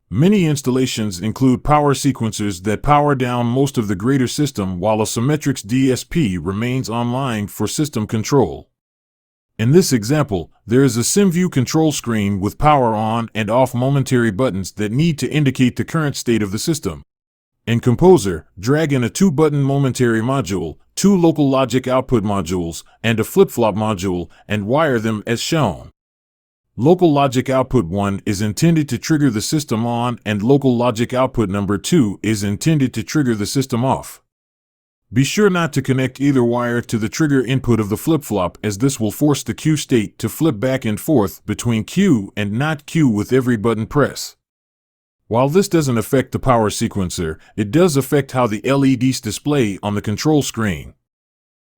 Many installations include power sequencers that power down most of the greater system while a Symetrix DSP remains online for system control. In this example, there is a SimView control screen with power on and off momentary buttons that need to indicate the current state of the system. In Composer, drag in a 2-button momentary module, 2 local logic output modules, and a flip-flop module, and wire them as shown. Local logic output 1 is intended to trigger the system on, and local logic output number 2 is intended to trigger the system off. Be sure not to connect either wire to the trigger input of the flip-flop, as this will force the Q state to flip back and forth between Q and not Q with every button press. While this doesn't affect the power sequencer, it does affect how the LEDs display on the control screen.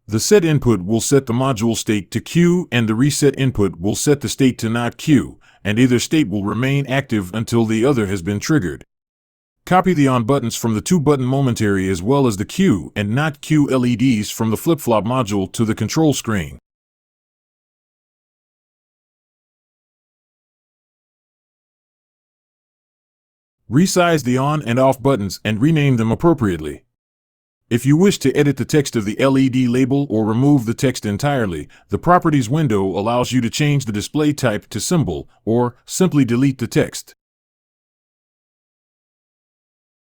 The set input will set the module state to Q, and the reset input will set the state to not Q, and either state will remain active until the other has been triggered. Copy the on buttons from the 2-button momentary as well as the Q and not Q LEDs from the flip-flop module to the control screen. Resize the on and off buttons and rename them appropriately. If you wish to edit the text of the LED label or remove the text entirely, the Properties window allows you to change the display type to symbol, or simply delete the text.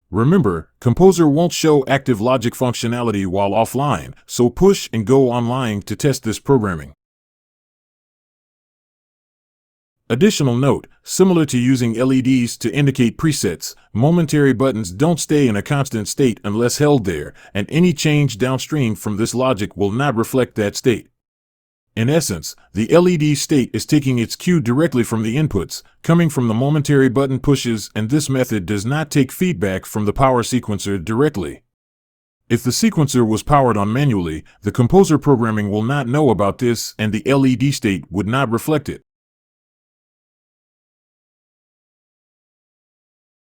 Remember, Composer won't show active logic functionality while offline, so push and go online to test this programming. Additional note, similar to using LEDs to indicate presets, momentary buttons don't stay in a constant state unless held there, and any change downstream from this logic will not reflect that state. In essence, the LED state is taking its cue directly from the inputs, coming from the momentary button pushes, and this method does not take feedback from the power sequencer directly. If the sequencer was powered on manually, the Composer programming will not know about this and the LED state would not reflect it.